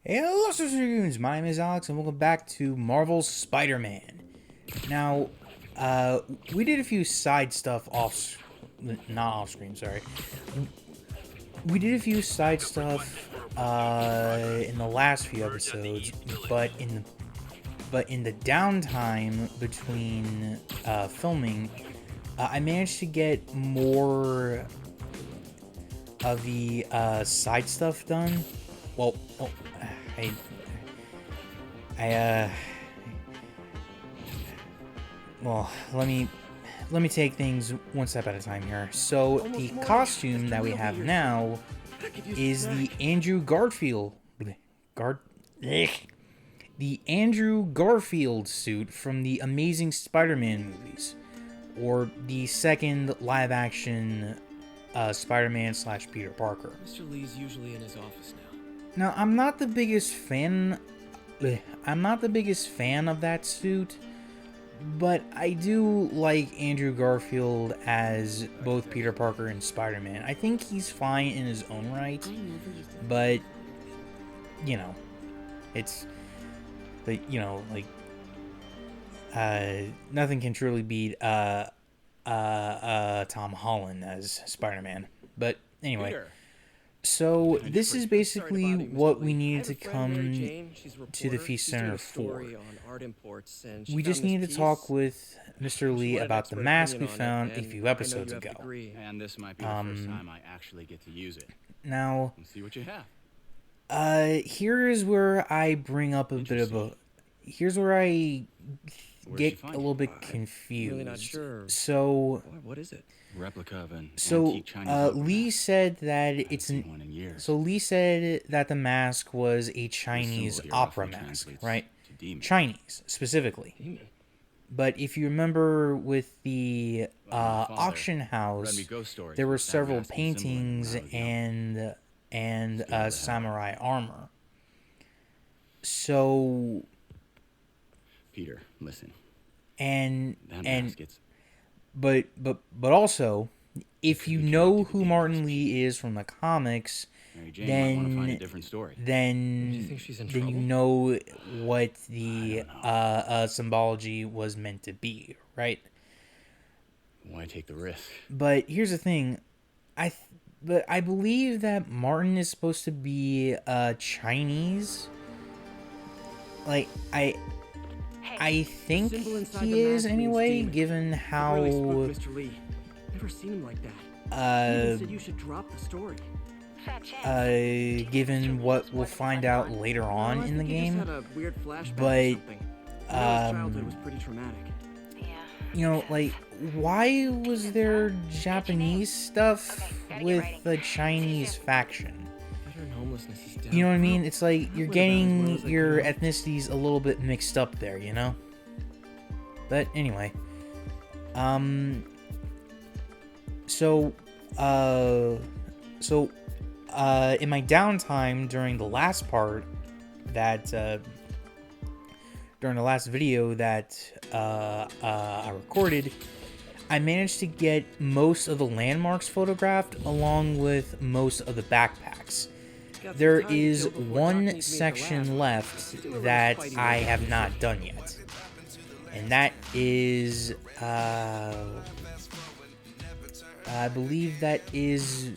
Hello, Sisters! My name is Alex, and welcome back to Marvel's Spider-Man. Now, we did a few side stuff not off-screen, sorry. We did a few side stuff, in the last few episodes, but in the downtime between, filming, I managed to get more of the, side stuff done. Well, I, well, let me take things one step at a time here. So the costume that we have now is the Andrew Garfield the Andrew Garfield suit from the Amazing Spider-Man movies, or the second live-action Spider-Man / Peter Parker. Mr. Lee's usually in his office now. Now, I'm not the biggest fan of that suit, but I do like Andrew Garfield as both Peter Parker and Spider-Man. I think he's fine in his own right, but nothing can truly beat Tom Holland as Spider-Man. But anyway. Peter. So this is basically what we needed to come to the Feast Center for. We just needed to talk with Mr. Lee about the mask we found a few episodes ago. And this might be the first time I actually get to use it. Now, Let's see what you have. here is where I bring up a bit of a... Here's where I get a little bit confused. Really not sure. So... What is it? Replica of an antique Chinese Lee said that it's seen one in years. So Lee said that the mask was a Chinese symbol here opera often mask, translates right? to demon. Chinese, specifically. Demon. But if you remember with the My father auction house, read me ghost stories there were with that several mask and symbol when I paintings was young. and Still have. samurai armor. So Peter, listen. and That and mask, it's but also, if you know who demons. Martin Lee is from the comics, Mary Jane might want to find a then different story. Do you then think she's in then you trouble? know what the symbology was meant to be, right? Why take the risk? But here's the thing, but I believe that Martin is supposed to be Chinese. Like I think symbol inside he the is mask means anyway, demon. given how Really spooked Mr. Lee. Never seen him like that. He even said you should drop the story. given what we'll find out later on Well, I in the think he just game. had a weird flashback but, or something. I know his childhood was pretty traumatic. Like, why was there Japanese stuff with the Chinese faction? Veteran homelessness is down. You know what I mean? It's like you're went about as well getting as I your could. ethnicities a little bit mixed up there, you know? But anyway, in my downtime during the last part during the last video that I recorded, I managed to get most of the landmarks photographed along with most of the backpacks. Got some There time to is kill before Doc one needs me at the section lab. left Do a little that Spidey I work. have not done yet. And that is, I believe that is,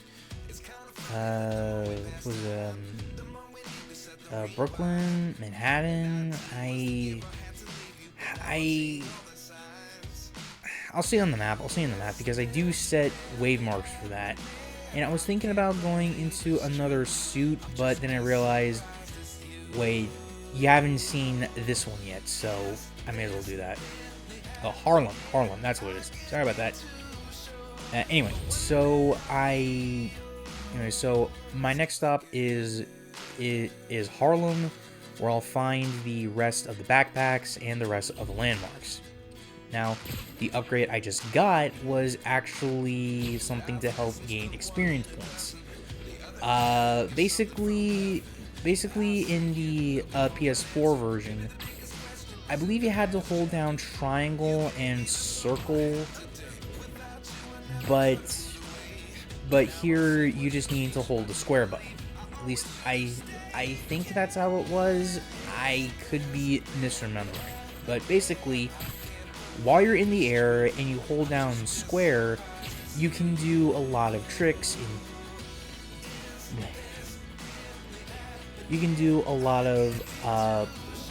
Brooklyn, Manhattan. I'll see on the map. Because I do set wave marks for that. And I was thinking about going into another suit, but then I realized, wait, you haven't seen this one yet, so I may as well do that. Oh, Harlem, that's what it is. Sorry about that. Anyway, so my next stop is Harlem, where I'll find the rest of the backpacks and the rest of the landmarks. Now, the upgrade I just got was actually something to help gain experience points. Basically in the PS4 version, I believe you had to hold down triangle and circle, but here you just need to hold the square button. At least I I think that's how it was. I could be misremembering. But basically, while you're in the air and you hold down square, you can do a lot of tricks. You can do a lot of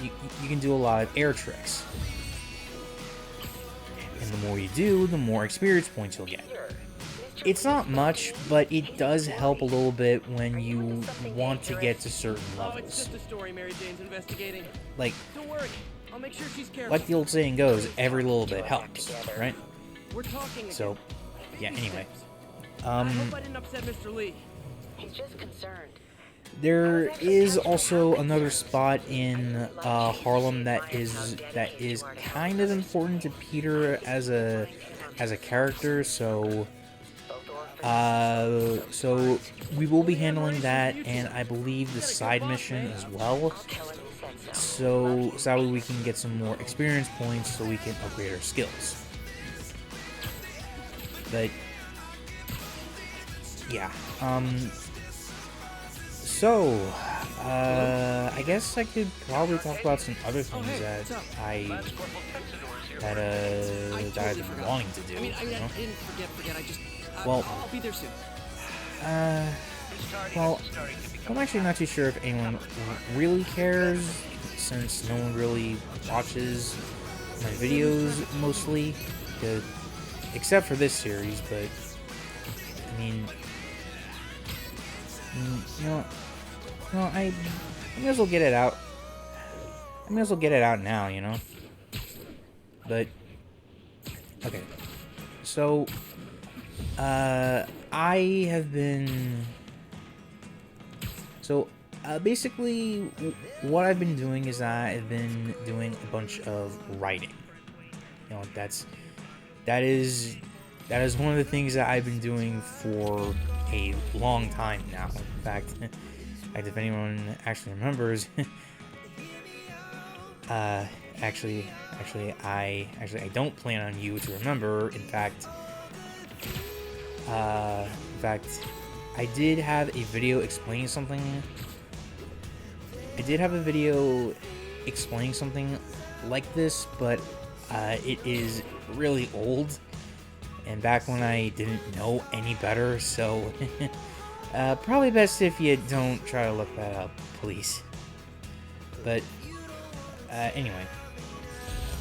you can do a lot of air tricks. And the more you do, the more experience points you'll get. It's not much, but it does help a little bit when you want to get to certain levels. It's just a story Mary Jane's investigating. Like, Don't worry, I'll make sure she's careful. like the old saying goes, every little bit helps, right? We're talking. So, yeah. Anyway, I hope I didn't upset Mr. Lee. He's just concerned. there is also another spot in Harlem that is kind of important to Peter as a character. So we will be handling that, and I believe the side mission as well. So that way we can get some more experience points, so we can upgrade our skills. But yeah, so I guess I could probably talk about some other things that I've been wanting to do. I mean, you know? I didn't forget. I just. Well, I'll be there soon. Well, I'm actually not too sure if anyone really cares, since no one really watches my videos mostly, except for this series. But I mean, I may as well get it out. I may as well get it out now, you know. But okay, so I have been. So, basically, what I've been doing is I've been doing a bunch of writing. You know, that is one of the things that I've been doing for a long time now. In fact, if anyone actually remembers, actually, I don't plan on you to remember. In fact, I did have a video explaining something. I did have a video explaining something like this, but it is really old, and back when I didn't know any better, so probably best if you don't try to look that up, please. But anyway,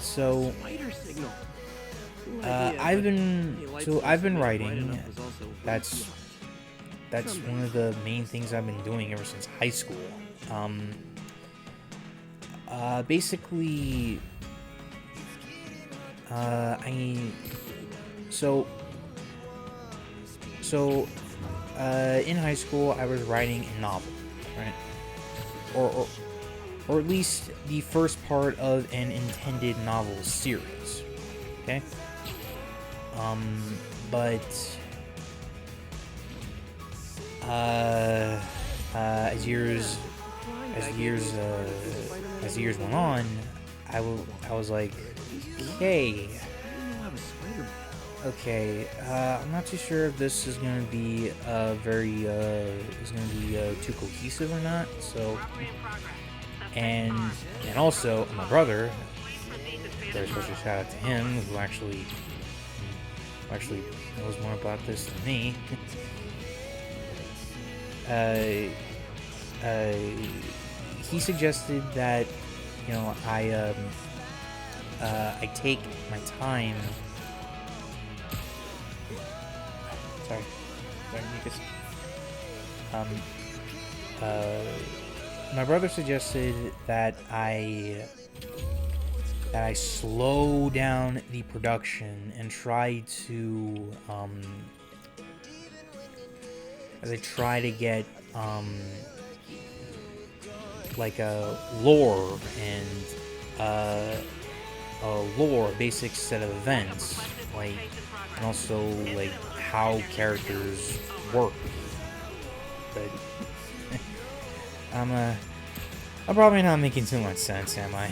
so Spider signal. I've been writing. That's one of the main things I've been doing ever since high school. Basically, in high school I was writing a novel, right? Or at least the first part of an intended novel series. Okay? But as years went on, I was like, okay, I'm not too sure if this is gonna be too cohesive or not. So, and also my brother, very special shout out to him, who actually knows more about this than me. He suggested that, you know, I take my time. Sorry, Nikas. My brother suggested that I slow down the production and try to get like a lore and a basic set of events, like, and also like how characters work. But I'm probably not making too much sense, am I?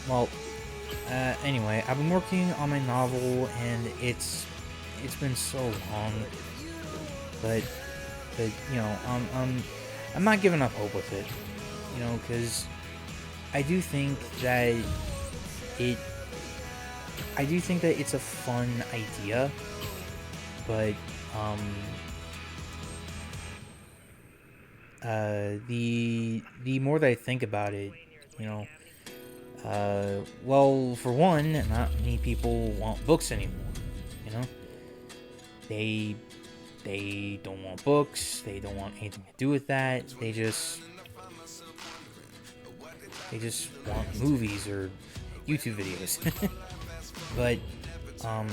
Well, anyway, I've been working on my novel, and it's been so long, but you know, I'm not giving up hope with it. You know, because I do think that it's a fun idea, but the more that I think about it, you know, well, for one, not many people want books anymore. You know, they don't want books. They don't want anything to do with that. They just want movies or YouTube videos. But And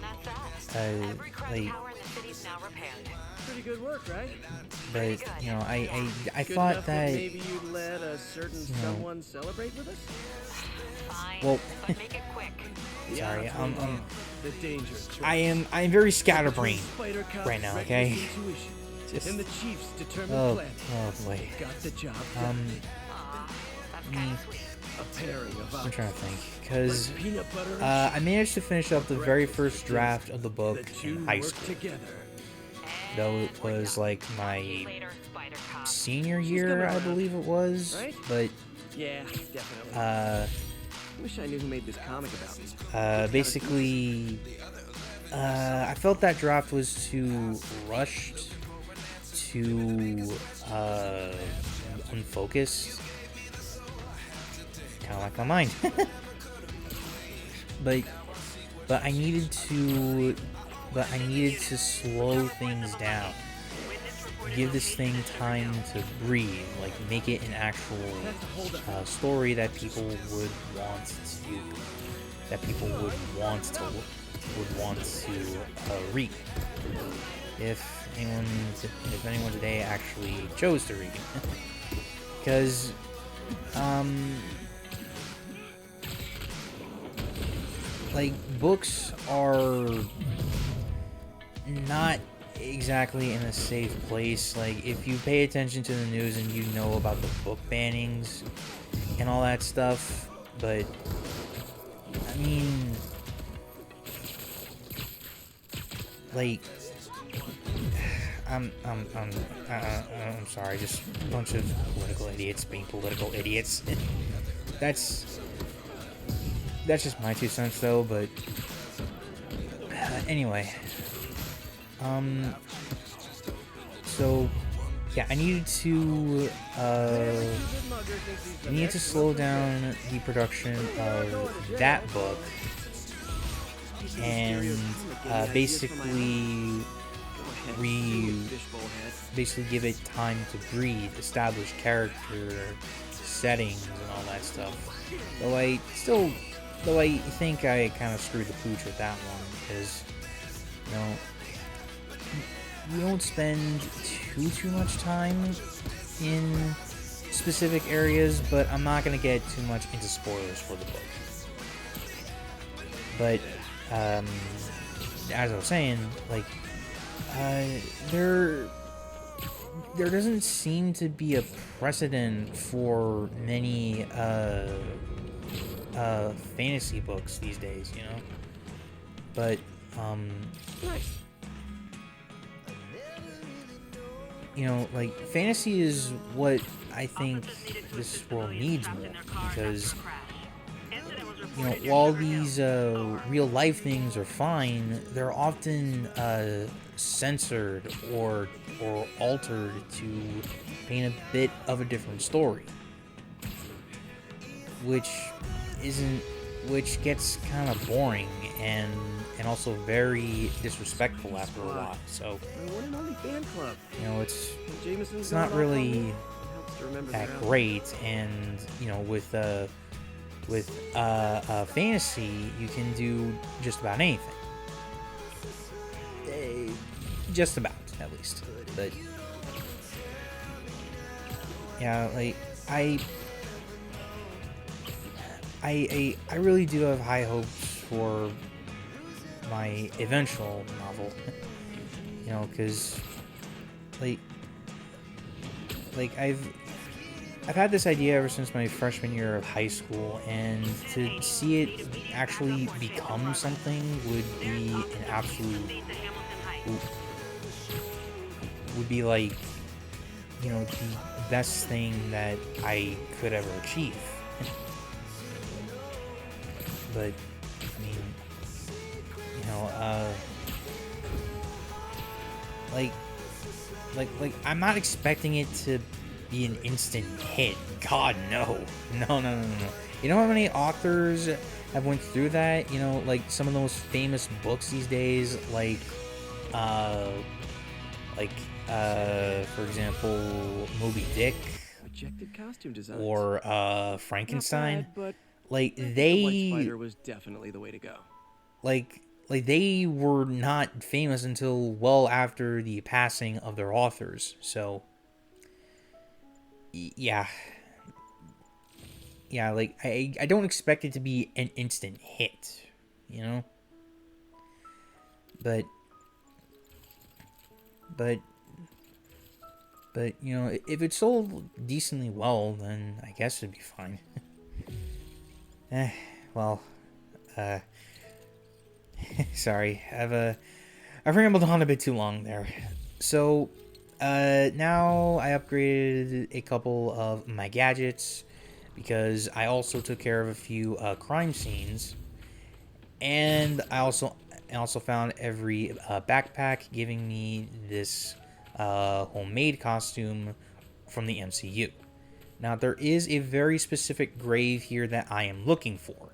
that's that. Every clock like, tower in the city's now repaired. Pretty good work, right? but you know, I Good thought enough that, maybe you'd let a certain know, someone celebrate with us? Fine, well, but make it quick. sorry, The danger. I am very scatterbrained Spider Cop's right now, reckless okay? intuition Just, and the Chief's determined oh plan boy. got the job done. Aw, that's kind of sweet. A pairing of I'm trying to think, opposites, because like peanut butter and I managed to finish up the very first draft of the book the two in high work school, together. though it was like my Later, Spider Cop. senior coming year, I around, believe it was, right? but Yeah, definitely. Wish I knew who made this comic about me. basically, I felt that draft was too rushed, too unfocused, kind of like my mind. but I needed to slow things down, give this thing time to breathe, like make it an actual story that people would want to read, if anyone today actually chose to read. Because like, books are not exactly in a safe place. Like, if you pay attention to the news and you know about the book bannings and all that stuff, but I mean, like, I'm sorry, just a bunch of political idiots being political idiots. That's just my 2 cents, though. But anyway, so yeah, I needed to slow down the production of that book and basically give it time to breathe, establish character, settings, and all that stuff. Though I think I kind of screwed the pooch with that one, because, you know, you don't spend too much time in specific areas, but I'm not going to get too much into spoilers for the book. But, as I was saying, like, there doesn't seem to be a precedent for many, fantasy books these days, you know? But, you know, like, fantasy is what I think this world needs more, because, you know, while these real life things are fine, they're often censored or altered to paint a bit of a different story, which gets kind of boring and also very disrespectful after a while. So, you know, it's not really that great. And, you know, with fantasy, you can do just about anything. Just about, at least. But yeah, like, I really do have high hopes for my eventual novel. You know, because like I've had this idea ever since my freshman year of high school, and to see it actually become something would be an absolute, would be like the best thing that I could ever achieve. But I mean, like I'm not expecting it to be an instant hit. God, no. No. You know how many authors have went through that? Like some of the most famous books these days, for example, Moby Dick Rejected costume designs. or Not Frankenstein. bad, but Like I think the they White Spider was definitely the way to go. like they were not famous until well after the passing of their authors. Yeah, like I don't expect it to be an instant hit, but if it sold decently well, then I guess it'd be fine. Well, sorry, I've rambled on a bit too long there. So, now I upgraded a couple of my gadgets because I also took care of a few crime scenes, and I also found every backpack, giving me this homemade costume from the MCU. Now, there is a very specific grave here that I am looking for.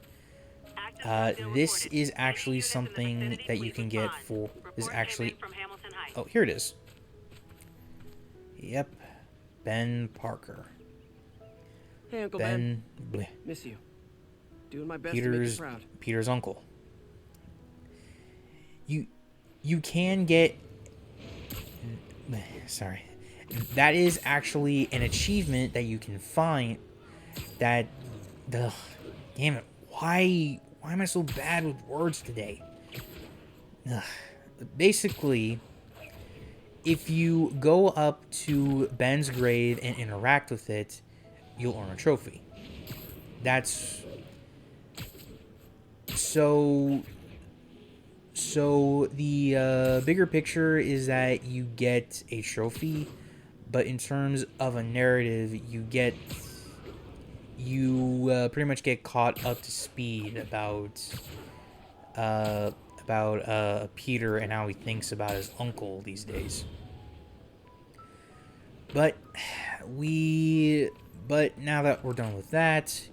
This is actually something that you can get for... Is actually... Oh, here it is. Yep. Ben Parker. Hey, Uncle Ben. Ben... Miss you. Doing my best to make you proud. Peter's uncle. You can get... Sorry. That is actually an achievement that you can find that... Ugh, damn it. Why am I so bad with words today? Ugh. Basically, if you go up to Ben's grave and interact with it, you'll earn a trophy. That's... So the bigger picture is that you get a trophy, but in terms of a narrative, you pretty much get caught up to speed about Peter and how he thinks about his uncle these days. But now that we're done with that,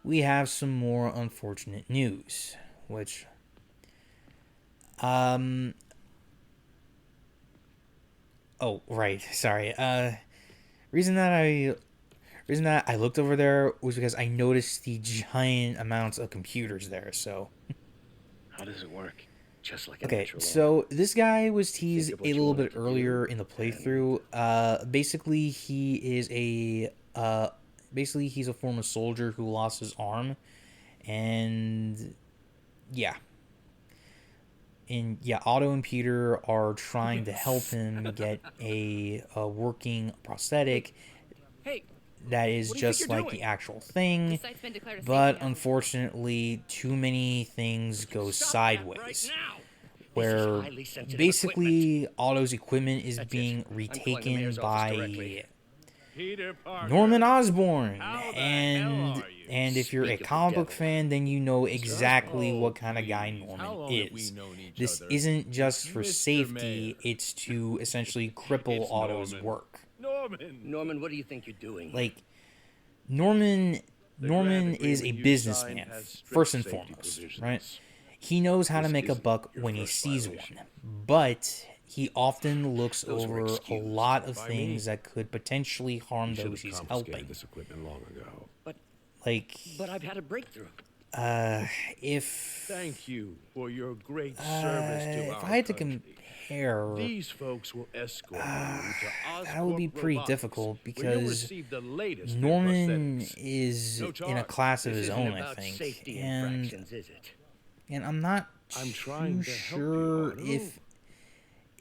we have some more unfortunate news, which oh, right, sorry. Reason that I looked over there was because I noticed the giant amounts of computers there, so. How does it work? Just like a Okay, natural so this guy was teased of what a you little wanted bit to earlier do, in the playthrough. Basically, he's a former soldier who lost his arm, and yeah. And yeah, Otto and Peter are trying to help him get a working prosthetic Hey, that is what do you think just you're like doing? the actual thing, The site's been declared a but safety hazard. unfortunately, too many things go sideways. right now. Where highly sensitive basically Otto's equipment is That's it. being I'm calling the retaken mayor's office directly. by Peter Parker. Norman Osborn, How the and hell are you? if you're a Speak of the comic book devil. fan, then you know exactly Oh, what kind of guy please. How Norman long have we is. known each This other? isn't just for Mr. safety; Mayor. it's to essentially cripple It's Otto's Norman. work. Norman. Norman, what do you think you're doing? Like Norman The grant is a agreement you businessman signed has strict first and safety foremost, provisions. right? He knows how to This make a isn't buck your when he first sees violation. one, but he often looks Those were over a excused lot of by things me. that could potentially harm You should those have he's confiscated helping. this equipment long ago. Like, But I've had a breakthrough. if Thank you for your great service to if our I had to country. compare, These folks will escort you to that would be Osborn pretty Robotics, difficult where you'll because receive the latest in Norman prosthetics. is No in a charge. class of This his isn't own, I about think, safety and infractions, is it? I'm not I'm too trying to help you, sure Otto.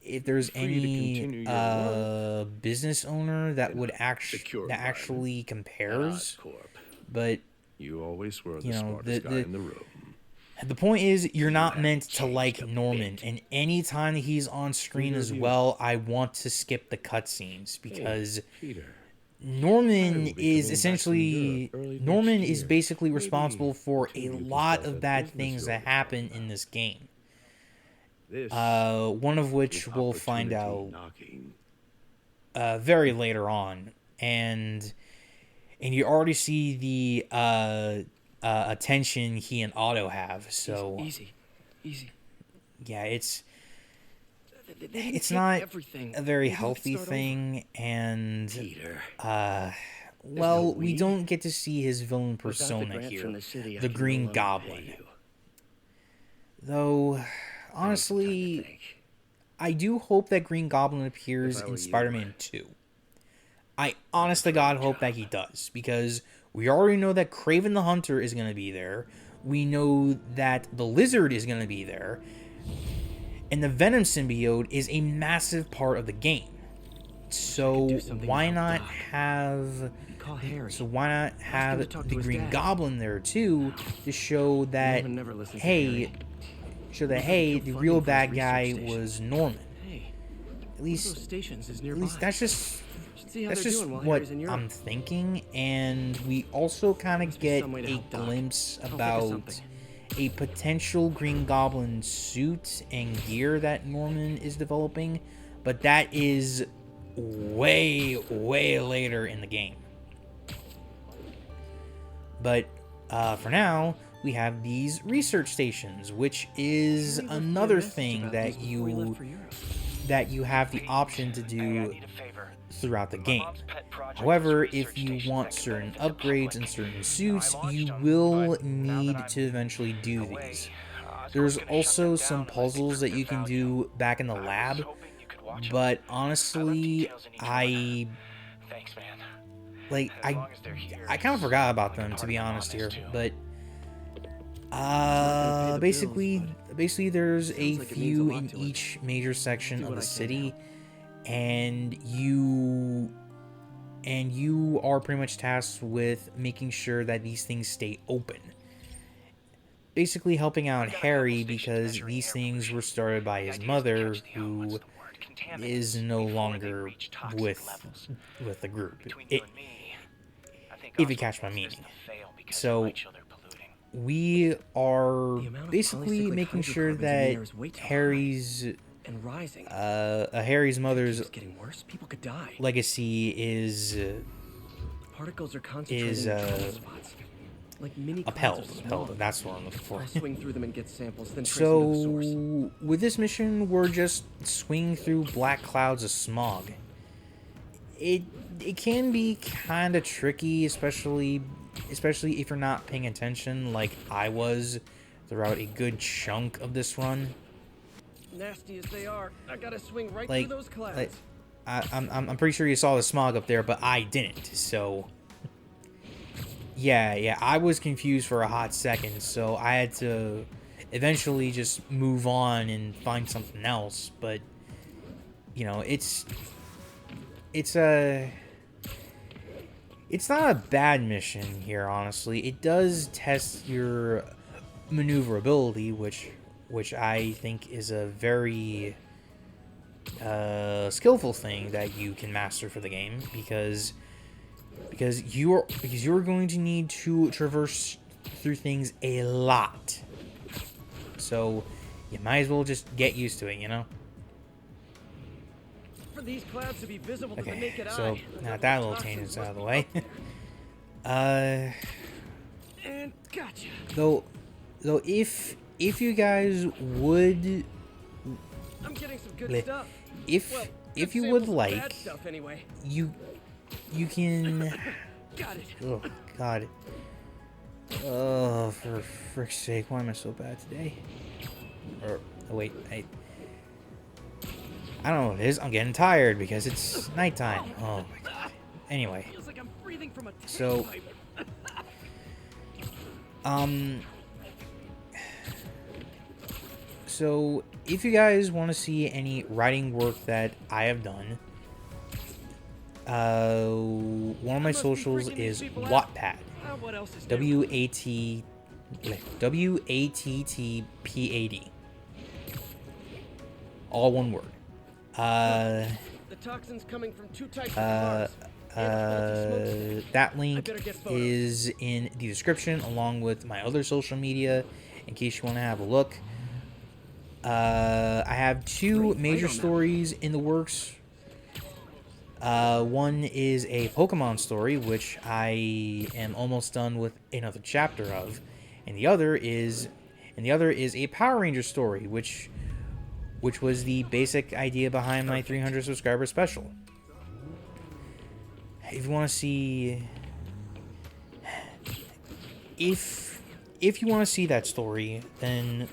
if there's Free to continue any your business owner that in would a actually secure actually environment. compares, Oscorp. but You always were the You know, smartest the- guy in the room. The point is, you're not meant to like Norman, and anytime that he's on screen as well, I want to skip the cutscenes because Peter. Norman is Maybe basically responsible for a continue to lot sell of that bad business things you're that happen in this game. This One of which is we'll find opportunity out knocking. very later on, and you already see the attention he and Otto have. So Easy. yeah, it's They didn't it's take not everything. a very Maybe we could healthy start over. thing, and Peter. well, we we. don't get to see his villain Without the persona grant here, from the city, I the can no Green longer Goblin. pay you. Though, honestly, Think. I do hope that Green Goblin appears If I in were you. Spider-Man 2. I honest to God hope that he does, because we already know that Kraven the Hunter is going to be there. We know that the Lizard is going to be there. And the Venom symbiote is a massive part of the game. So do something why to help not Doc. have Call Harry. so why not to have talk to the his Green dad. Goblin there too to show that Norman never listens to hey, Harry. hey, the Funding real for his bad research guy station. was Norman. Hey, At one of least those stations is At nearby. least that's just Should see how that's they're just doing while what Harry's in Europe. I'm thinking, and we also kind of Must be get some way to a help Doc. glimpse I'll think of about something. a potential Green Goblin suit and gear that Norman is developing, but that is way later in the game. But for now, we have these research stations, which is Harry left me a another message thing about that these before he left for Europe. you have the option to Hey, I do need a favor. throughout the My game. mom's pet project However, was if research you stations want that could certain benefit the upgrades public. and certain Now, I suits, launched you them, will but now need that I'm to eventually do away, these. Osborn's There's gonna shut also them some down unless they puzzles that prove you their can value. do back in the I was lab, hoping you could watch 'em. but I left honestly, details in each one. Thanks, man. like As long as they're here, I kind of forgot about like a them, part to of be my honest mom here, is too. but gonna pay the basically bills, there's sounds a like it means a few lot in to us. each major section Do of what the I can city, to and you are pretty much tasked with making sure that these things stay open. Basically helping out Harry because these things were started by his mother, who is no longer with the group. If you catch my meaning. So we are The amount of basically polycyclic participate sure hydrocarbons in the that air is way too high. Harry's and rising. Harry's mother's It's getting worse. People could die. legacy is Particles are concentrated is, in trouble spots, like mini upheld. clouds of smog. That's what I'm looking for. I'll swing through them and get samples, then trace them to the source. So with this mission, we're just swinging through black clouds of smog. It can be kind of tricky, especially if you're not paying attention, like I was throughout a good chunk of this run. Nasty as they are, I gotta swing right Like, through those clouds. I'm pretty sure you saw the smog up there, but I didn't. So yeah, I was confused for a hot second, so I had to eventually just move on and find something else. But you know, it's not a bad mission here, honestly. It does test your maneuverability, which I think is a very skillful thing that you can master for the game, because you're going to need to traverse through things a lot. So you might as well just get used to it, you know? For these clouds to be visible to the Okay, naked so eye, now that little tangent's out of the way. and gotcha. Though if you guys would I'm getting some good Bleh. stuff. if Well, if good you would samples of bad like, stuff anyway. you can Got it. oh god, oh for frick's sake, why am I so bad today? Or oh wait, I don't know what it is. I'm getting tired because it's nighttime. Oh my god. Anyway, Feels like I'm breathing from a so tailpipe. So if you guys want to see any writing work that I have done, one of my socials is Wattpad. What else is new? WATPAD. WATTPAD. All one word. The toxin's coming from 2 types of cars. That link better get photos. is in the description, along with my other social media, in case you want to have a look. I have 2 major stories in the works. One is a Pokemon story, which I am almost done with another chapter of, and the other is a Power Ranger story, which was the basic idea behind my 300 subscriber special. If you want to see, if you want to see that story, then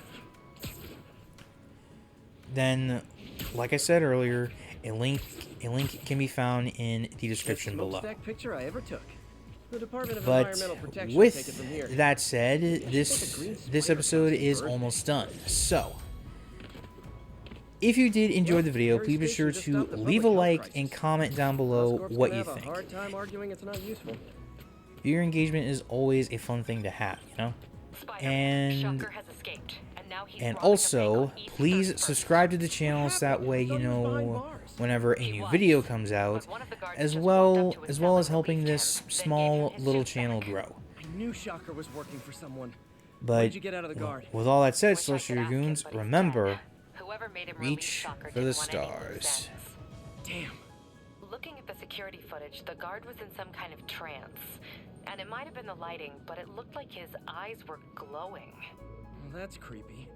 like I said earlier, a link can be found in the description below. Picture I ever took. The Department of But Environmental Protection will take it from here. with that said, this episode is almost done. So, if you did enjoy the video, please be sure to leave a like and comment down below what you think. Hard time arguing it's not useful. Viewer engagement is always a fun thing to have, you know? And Shocker has escaped, and now he's And robbing a also, bank on East please 31st. subscribe to the channel so that way you know whenever a new video comes out, as well as helping this small little channel grow. I knew Shocker was working for someone. But Why'd you get out of the guard? with all that said, Wish I could Celestial ask him, Dragoons, but he's remember, dead. Whoever made him release reach Shocker for the didn't want any loose stars. ends. Damn. Looking at the security footage, the guard was in some kind of trance. And it might have been the lighting, but it looked like his eyes were glowing. Well, that's creepy.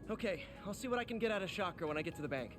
Okay, I'll see what I can get out of Shocker when I get to the bank.